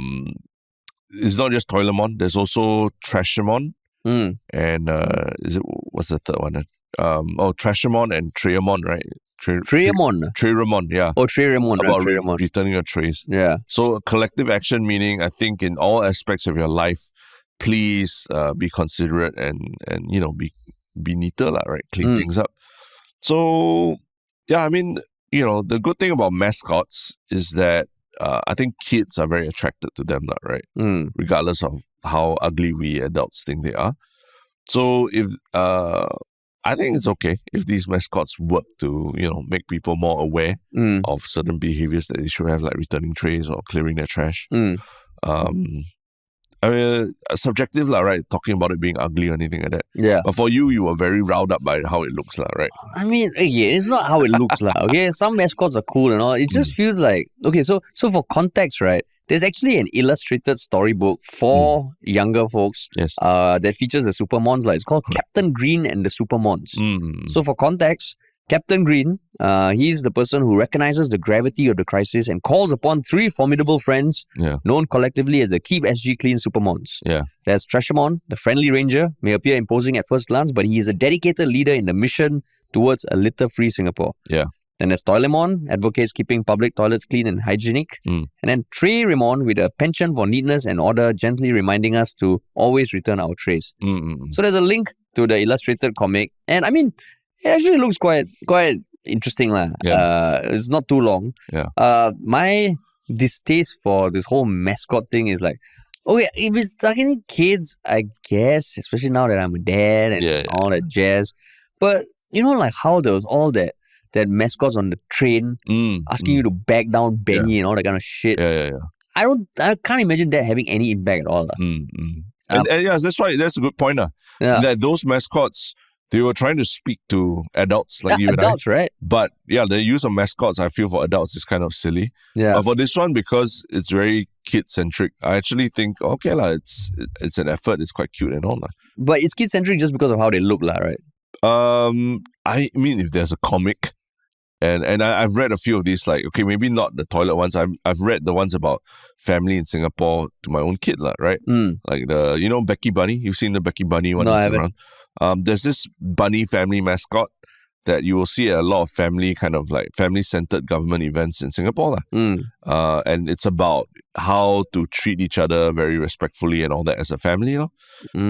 Speaker 1: just Toilemon. There's also Trashamon, and what's the third one? Trashamon and Trayamon, right? Trayamon, yeah.
Speaker 2: Oh, Trayamon.
Speaker 1: About returning your trays.
Speaker 2: Yeah.
Speaker 1: So collective action, meaning I think in all aspects of your life, please be considerate and be neater, right? Clean things up. So, yeah, I mean, the good thing about mascots is that I think kids are very attracted to them, right? Regardless of how ugly we adults think they are. So I think it's okay if these mascots work to, make people more aware of certain behaviors that they should have, like returning trays or clearing their trash. I mean, subjective, right? Talking about it being ugly or anything like that.
Speaker 2: Yeah.
Speaker 1: But for you were very riled up by how it looks, right?
Speaker 2: I mean, it's not how it looks, okay? Some mascots are cool and all. It just feels like, okay, so for context, right? There's actually an illustrated storybook for younger folks that features the Supermons. It's called Captain Green and the Supermons. So for context, Captain Green, he's the person who recognizes the gravity of the crisis and calls upon three formidable friends known collectively as the Keep SG Clean Supermons.
Speaker 1: Yeah.
Speaker 2: There's Trashamon, the friendly ranger, may appear imposing at first glance, but he is a dedicated leader in the mission towards a litter-free Singapore.
Speaker 1: Yeah.
Speaker 2: Then there's Toilemon, advocates keeping public toilets clean and hygienic. And then Trayamon, with a penchant for neatness and order, gently reminding us to always return our trays. So there's a link to the illustrated comic. And I mean, it actually looks quite interesting. It's not too long.
Speaker 1: Yeah.
Speaker 2: My distaste for this whole mascot thing is like, okay, if it's targeting kids, I guess, especially now that I'm a dad and all that jazz. But, how there was all that mascots on the train asking you to back down Benny and all that kind of shit.
Speaker 1: Yeah.
Speaker 2: I can't imagine that having any impact at all.
Speaker 1: And yes, that's right. That's a good point. That those mascots, they were trying to speak to adults like you and
Speaker 2: adults,
Speaker 1: I.
Speaker 2: Right?
Speaker 1: But the use of mascots, I feel for adults is kind of silly.
Speaker 2: Yeah.
Speaker 1: But for this one, because it's very kid-centric, I actually think, okay, it's an effort. It's quite cute and all.
Speaker 2: But it's kid-centric just because of how they look, right?
Speaker 1: I mean, if there's a comic, and I've read a few of these, okay, maybe not the toilet ones. I've read the ones about family in Singapore to my own kid, right? Like the, Becky Bunny. You've seen the Becky Bunny one that's around. There's this bunny family mascot that you will see at a lot of family-centered government events in Singapore. And it's about how to treat each other very respectfully and all that as a family.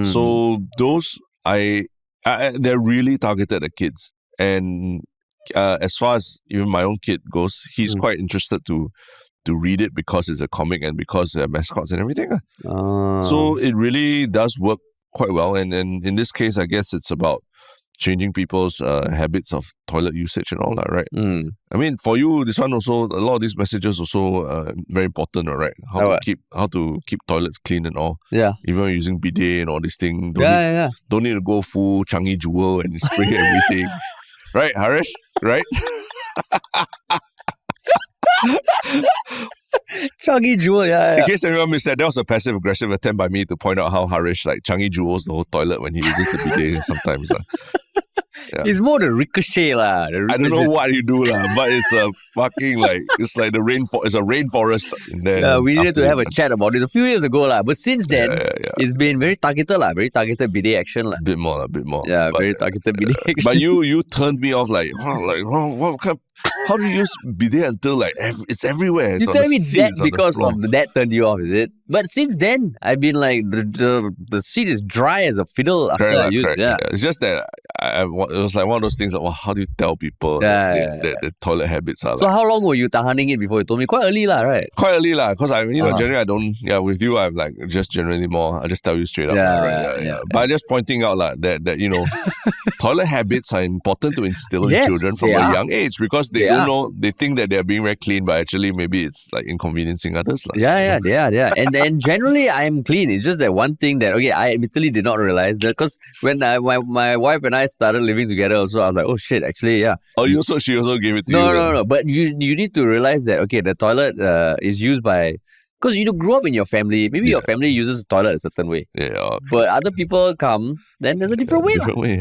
Speaker 1: So those, they're really targeted at kids. And as far as even my own kid goes, he's quite interested to to read it because it's a comic and because they're mascots and everything. So it really does work quite well. And in this case, I guess it's about changing people's habits of toilet usage and all that, right? I mean, for you, this one also, a lot of these messages also very important, right? How to keep toilets clean and all.
Speaker 2: Yeah.
Speaker 1: Even when using bidet and all these things. Don't need to go full Changi Jewel and spray everything. Right, Harish? Right?
Speaker 2: Changi Jewel,
Speaker 1: In case anyone missed that was a passive-aggressive attempt by me to point out how Harish Changi Jewels the whole toilet when he uses the bidet sometimes.
Speaker 2: It's more the ricochet lah.
Speaker 1: I don't know what you do lah, but it's a fucking it's like it's a rainforest in there.
Speaker 2: We needed to have a chat about it a few years ago lah. But since then, it's been very targeted lah. Very targeted bidet action lah.
Speaker 1: Bit more.
Speaker 2: Yeah, very targeted bidet action.
Speaker 1: But you turned me off how do you use bidet until it's everywhere?
Speaker 2: You tell me that because of that turned you off, is it? But since then, I've been like the seat is dry as a fiddle after I use it. Yeah.
Speaker 1: It's just that it was like one of those things how do you tell people that the toilet habits are
Speaker 2: So how long were you tahaning it before you told me? Quite early lah, right?
Speaker 1: Quite early lah, because generally I don't, with you I'm just generally more, I just tell you straight up. But I'm just pointing out that toilet habits are important to instill in children from a young age because they don't know, they think that they're being very clean, but actually maybe it's inconveniencing others.
Speaker 2: Yeah. And generally I'm clean. It's just that one thing that, I admittedly did not realize that because when my wife and I started living together also, I was like, oh shit, actually, yeah.
Speaker 1: Oh, she also gave it to you?
Speaker 2: No. But you need to realize that, the toilet is used by... Because you grew up in your family, maybe your family uses the toilet a certain way.
Speaker 1: Yeah.
Speaker 2: But other people come, then there's a different way.
Speaker 1: Different way.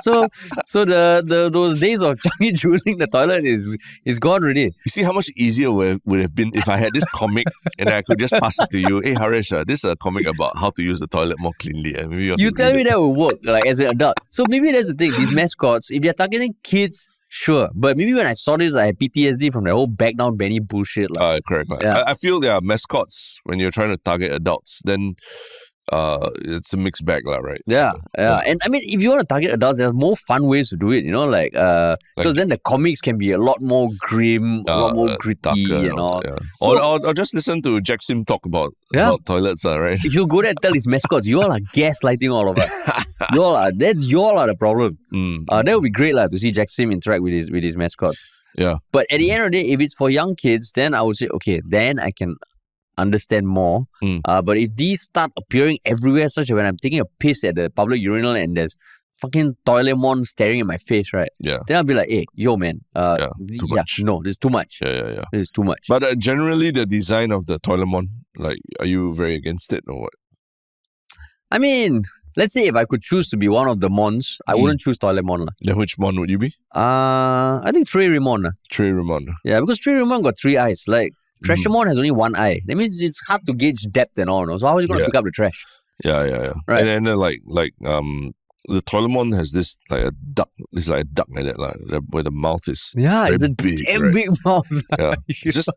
Speaker 2: So those days of Changi Juling the toilet is gone already.
Speaker 1: You see how much easier would have been if I had this comic and I could just pass it to you. Hey Harish, this is a comic about how to use the toilet more cleanly. Maybe
Speaker 2: you tell me that will work as an adult. So maybe that's the thing. These mascots, if they're targeting kids, sure, but maybe when I saw this, I had PTSD from the whole back down Benny bullshit.
Speaker 1: Correct. Yeah. I feel mascots, when you're trying to target adults, then it's a mixed bag, right?
Speaker 2: Yeah. And I mean, if you want to target adults, there are more fun ways to do it, because then the comics can be a lot more grim, a lot more gritty,
Speaker 1: darker, or just listen to Jack Sim talk about toilets, right?
Speaker 2: If you go there and tell these mascots, you all are gaslighting all of us. You all are the problem. That would be great to see Jack Sim interact with his mascots.
Speaker 1: Yeah.
Speaker 2: But at the end of the day, if it's for young kids, then I would say, then I can understand more. But if these start appearing everywhere, such as when I'm taking a piss at the public urinal and there's fucking Toilemon staring at my face, right?
Speaker 1: Yeah.
Speaker 2: Then I'll be like, hey, yo, man.
Speaker 1: Too much.
Speaker 2: No, this is too much.
Speaker 1: Yeah.
Speaker 2: This is too much.
Speaker 1: But generally, the design of the Toilemon, are you very against it or what?
Speaker 2: I mean, let's say if I could choose to be one of the mons, I wouldn't choose Toilemon.
Speaker 1: Then which mon would you be?
Speaker 2: I think Toilemon.
Speaker 1: Toilemon.
Speaker 2: Yeah, because Toilemon got 3 eyes. Trashamon has only 1 eye. That means it's hard to gauge depth and all. So how is he going to pick up the trash?
Speaker 1: Yeah.
Speaker 2: Right.
Speaker 1: And then the Toilemon has this a duck. It's like a duck like that, where the mouth is
Speaker 2: it's a
Speaker 1: big,
Speaker 2: damn big mouth.
Speaker 1: Yeah, it's just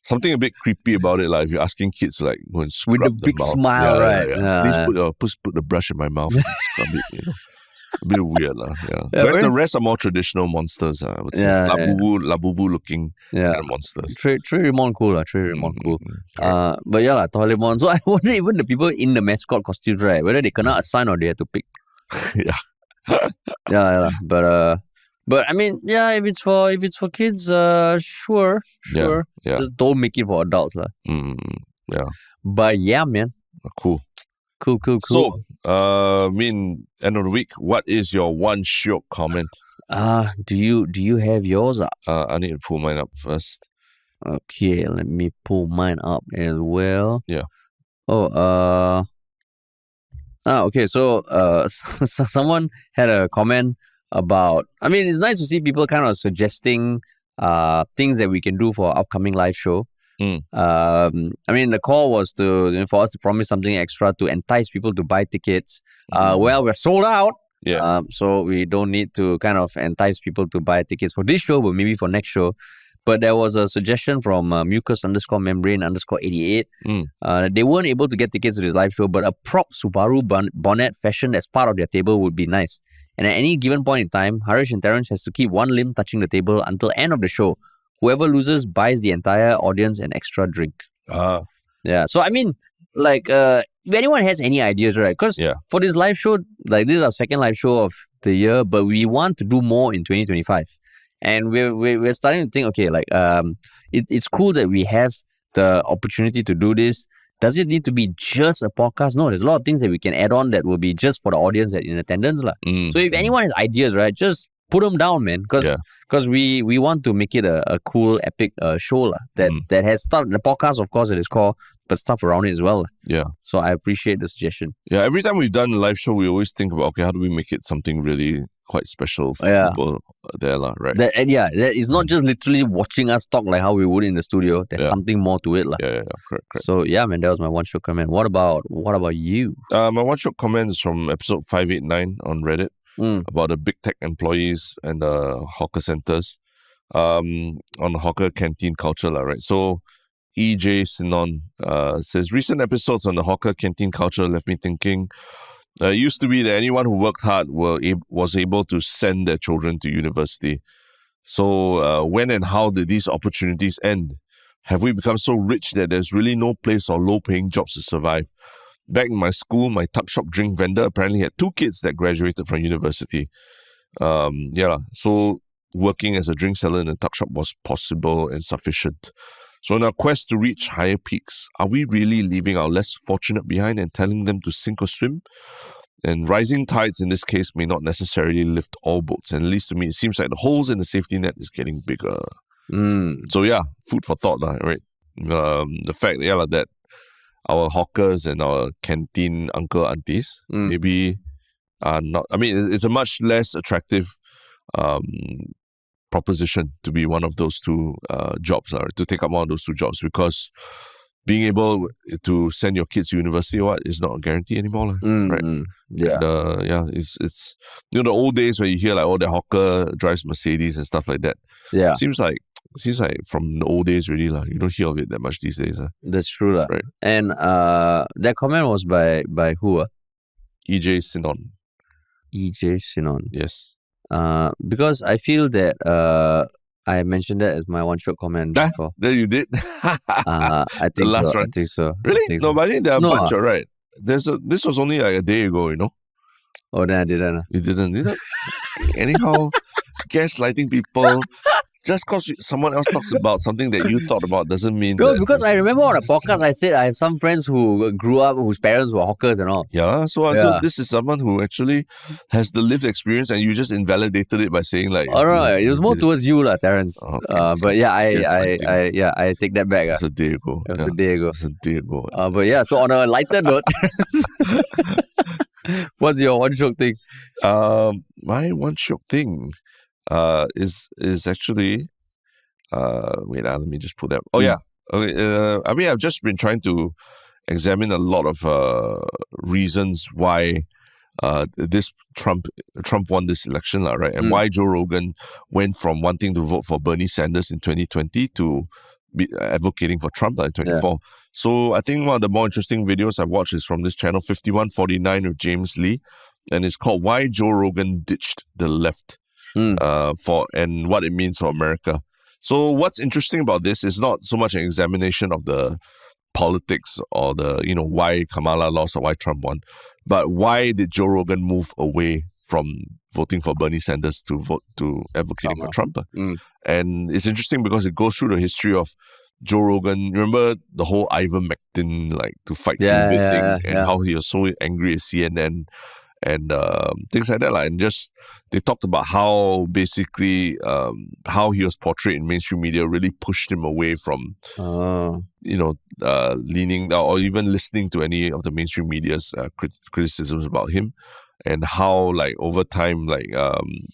Speaker 1: something a bit creepy about it. If you're asking kids go and scrub
Speaker 2: with the big
Speaker 1: mouth.
Speaker 2: smile, right?
Speaker 1: Yeah. Please put the brush in my mouth and scrub it. A bit weird, Whereas the rest are more traditional monsters, I would say. Labubu looking kind of monsters.
Speaker 2: Toilemon cool, Toilemon cool. But Toilemon. So I wonder even the people in the mascot costumes, right? Whether they cannot assign or they have to pick.
Speaker 1: Yeah.
Speaker 2: But I mean, if it's for kids, sure.
Speaker 1: Yeah.
Speaker 2: Just don't make it for adults,
Speaker 1: Yeah.
Speaker 2: But yeah, man.
Speaker 1: Cool.
Speaker 2: So,
Speaker 1: end of the week, what is your one Shiok comment?
Speaker 2: Do you have yours up?
Speaker 1: I need to pull mine up first.
Speaker 2: Okay, let me pull mine up as well.
Speaker 1: Yeah.
Speaker 2: Okay. So, someone had a comment about. I mean, it's nice to see people kind of suggesting things that we can do for our upcoming live show. I mean, the call was for us to promise something extra to entice people to buy tickets. Well, we're sold out.
Speaker 1: Yeah.
Speaker 2: So we don't need to kind of entice people to buy tickets for this show, but maybe for next show. But there was a suggestion from mucus_membrane_88. They weren't able to get tickets to this live show, but a prop Subaru bonnet fashioned as part of their table would be nice. And at any given point in time, Harish and Terrence has to keep one limb touching the table until end of the show. Whoever loses buys the entire audience an extra drink. Yeah. So, I mean, like, if anyone has any ideas, right? Because for this live show, like, this is our second live show of the year, but we want to do more in 2025. And we're starting to think, okay, like, it's cool that we have the opportunity to do this. Does it need to be just a podcast? No, there's a lot of things that we can add on that will be just for the audience that in attendance. So if anyone has ideas, right, just put them down, man. Because we want to make it a cool, epic show that has stuff, the podcast, of course, at its core, but stuff around it as well.
Speaker 1: Yeah.
Speaker 2: So I appreciate the suggestion.
Speaker 1: Yeah, every time we've done a live show, we always think about, okay, how do we make it something really quite special for people there, right?
Speaker 2: That is not just literally watching us talk like how we would in the studio. There's something more to it.
Speaker 1: Correct.
Speaker 2: So yeah, man, that was my one Shiok comment. What about you?
Speaker 1: My one Shiok comment is from episode 589 on Reddit about the big tech employees and the hawker centers on the hawker canteen culture, right? So EJ Sinon says, recent episodes on the hawker canteen culture left me thinking, it used to be that anyone who worked hard was able to send their children to university. So when and how did these opportunities end? Have we become so rich that there's really no place for low-paying jobs to survive? Back in my school, my tuck shop drink vendor apparently had 2 kids that graduated from university. So working as a drink seller in a tuck shop was possible and sufficient. So in our quest to reach higher peaks, are we really leaving our less fortunate behind and telling them to sink or swim? And rising tides in this case may not necessarily lift all boats. And at least to me, it seems like the holes in the safety net is getting bigger. So yeah, food for thought, right? The fact that our hawkers and our canteen uncle aunties maybe are not, I mean, it's a much less attractive proposition to be one of those 2 jobs, to take up one of those 2 jobs, because being able to send your kids to university is not a guarantee anymore, right?
Speaker 2: Yeah.
Speaker 1: And, it's the old days where you hear like, the hawker drives Mercedes and stuff like that.
Speaker 2: Yeah.
Speaker 1: Seems like from the old days really, you don't hear of it that much these days.
Speaker 2: That's true.
Speaker 1: Right.
Speaker 2: And that comment was by who?
Speaker 1: EJ Sinon.
Speaker 2: EJ Sinon.
Speaker 1: Yes.
Speaker 2: Because I feel that I mentioned that as my one Shiok comment before.
Speaker 1: That you did?
Speaker 2: I think
Speaker 1: the last
Speaker 2: so.
Speaker 1: one?
Speaker 2: I think so.
Speaker 1: Really? No, but I think there are a bunch, right? This was only like a day ago,
Speaker 2: Oh, then I didn't.
Speaker 1: You didn't? Anyhow, gaslighting people. Just because someone else talks about something that you thought about doesn't mean
Speaker 2: No, because I remember on a podcast I said I have some friends who grew up whose parents were hawkers and all.
Speaker 1: Yeah, so this is someone who actually has the lived experience and you just invalidated it by saying like...
Speaker 2: Alright, it was more towards you, Terence. But yeah, I take that back.
Speaker 1: It's a day ago.
Speaker 2: It was a day ago.
Speaker 1: It's a day ago.
Speaker 2: But yeah, so on a lighter note, what's your one Shiok thing?
Speaker 1: My one Shiok thing is actually wait, let me just pull that. Oh yeah. Okay. I mean, I've just been trying to examine a lot of reasons why this Trump won this election, right? And why Joe Rogan went from wanting to vote for Bernie Sanders in 2020 to be advocating for Trump in 2024. Yeah. So I think one of the more interesting videos I've watched is from this channel 5149 with James Lee, and it's called "Why Joe Rogan Ditched the Left." And what it means for America. So what's interesting about this is not so much an examination of the politics or the, why Kamala lost or why Trump won, but why did Joe Rogan move away from voting for Bernie Sanders to advocating for Trump? And it's interesting because it goes through the history of Joe Rogan. Remember the whole Ivan McTin to fight COVID thing, and how he was so angry at CNN and things like that. And just they talked about how basically how he was portrayed in mainstream media really pushed him away from leaning or even listening to any of the mainstream media's criticisms about him, and how over time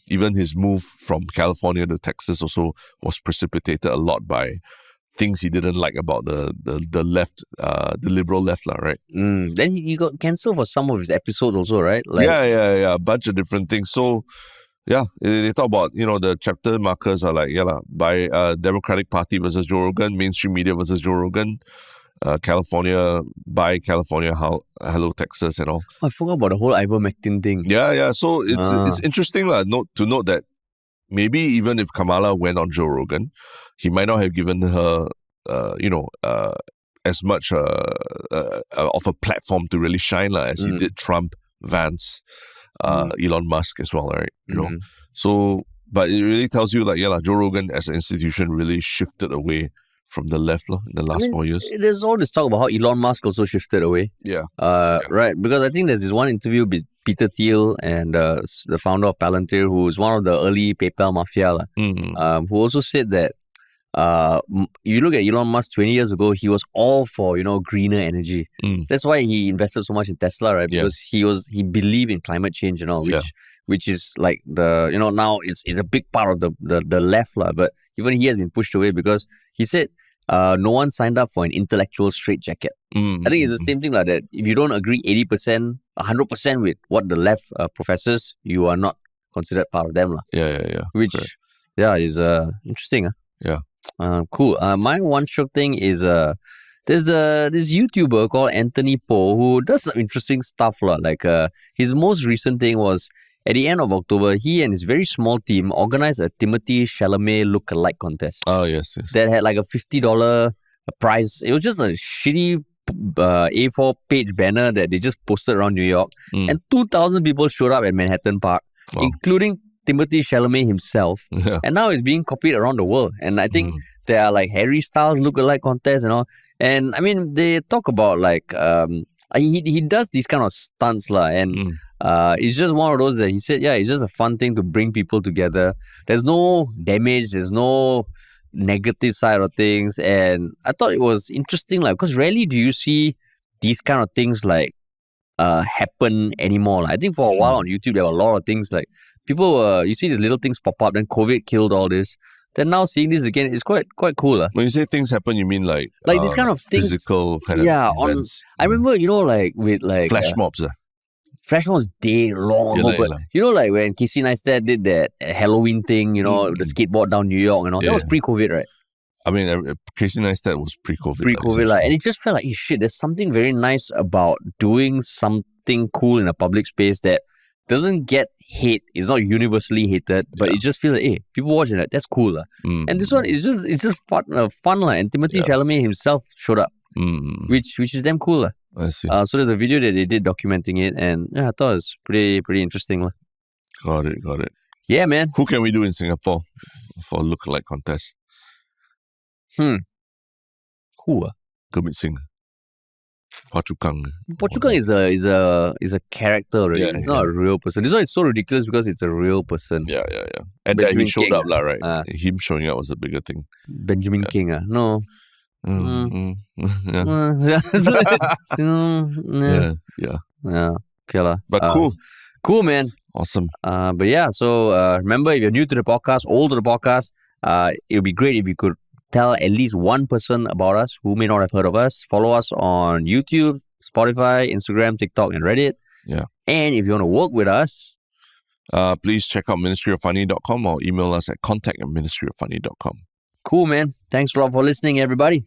Speaker 1: even his move from California to Texas also was precipitated a lot by things he didn't like about the left, the liberal left, right?
Speaker 2: Then he got cancelled for some of his episodes also, right?
Speaker 1: A bunch of different things. So, yeah, they talk about, the chapter markers are by Democratic Party versus Joe Rogan, mainstream media versus Joe Rogan, California, by California, hello Texas and all.
Speaker 2: I forgot about the whole Ivan McTin thing.
Speaker 1: Yeah. So it's interesting to note that maybe even if Kamala went on Joe Rogan, he might not have given her, as much of a platform to really shine as he did Trump, Vance, Elon Musk as well, right? You know, so but it really tells you Joe Rogan as an institution really shifted away from the left in the last 4 years.
Speaker 2: There's all this talk about how Elon Musk also shifted away.
Speaker 1: Yeah.
Speaker 2: Right. Because I think there's this one interview with Peter Thiel and the founder of Palantir, who is one of the early PayPal mafia, who also said that you look at Elon Musk 20 years ago, he was all for, greener energy. That's why he invested so much in Tesla, right? Because he believed in climate change and all, which is like now it's a big part of the left, but even he has been pushed away because he said no one signed up for an intellectual straitjacket. I think it's the same thing like that. If you don't agree 80%, 100% with what the left professes, you are not considered part of them. Which, is interesting.
Speaker 1: Yeah.
Speaker 2: Cool. My one Shiok thing is there's this YouTuber called Anthony Po who does some interesting stuff. Like his most recent thing was at the end of October, he and his very small team organized a Timothée Chalamet look-alike contest.
Speaker 1: Oh, yes.
Speaker 2: That had like a $50 prize. It was just a shitty A4 page banner that they just posted around New York. And 2,000 people showed up at Manhattan Park, including Timothée Chalamet himself.
Speaker 1: Yeah.
Speaker 2: And now it's being copied around the world. And I think there are like Harry Styles look-alike contests and all. And I mean, they talk about like, he does these kind of stunts and it's just one of those that he said, it's just a fun thing to bring people together. There's no damage, there's no negative side of things. And I thought it was interesting, because rarely do you see these kind of things happen anymore. I think for a while on YouTube, there were a lot of things like people, you see these little things pop up, then COVID killed all this. Then now seeing this again is quite cool.
Speaker 1: When you say things happen, you mean like
Speaker 2: these kind of things,
Speaker 1: physical kind of events.
Speaker 2: I remember, with
Speaker 1: flash mobs.
Speaker 2: Flash mobs long ago, but when Casey Neistat did that Halloween thing, the skateboard down New York and all, that was pre-COVID, right?
Speaker 1: I mean, Casey Neistat was pre-COVID.
Speaker 2: Pre-COVID, and it just felt like, shit, there's something very nice about doing something cool in a public space that doesn't get hate. It's not universally hated, but it just feels like, people watching that, that's cool. And this one is just fun. And Timothée Chalamet himself showed up, which is damn cool.
Speaker 1: I see.
Speaker 2: So there's a video that they did documenting it, and I thought it was pretty interesting.
Speaker 1: Got it.
Speaker 2: Yeah, man.
Speaker 1: Who can we do in Singapore for a look-alike contest?
Speaker 2: Who?
Speaker 1: Gurmit Singh. Phua Chu Kang.
Speaker 2: Phua Chu Kang is a character already. It's not a real person. This one is so ridiculous because it's a real person.
Speaker 1: Yeah. And then he showed up, right? Him showing up was a bigger thing.
Speaker 2: Benjamin King, no.
Speaker 1: Yeah.
Speaker 2: Okay,
Speaker 1: but
Speaker 2: cool, man.
Speaker 1: Awesome.
Speaker 2: But yeah, so remember, if you're new to the podcast, old to the podcast, it would be great if you could tell at least one person about us who may not have heard of us. Follow us on YouTube, Spotify, Instagram, TikTok, and Reddit.
Speaker 1: Yeah.
Speaker 2: And if you want to work with us,
Speaker 1: please check out ministryoffunny.com or email us at contact@ministryoffunny.com.
Speaker 2: Cool, man. Thanks a lot for listening, everybody.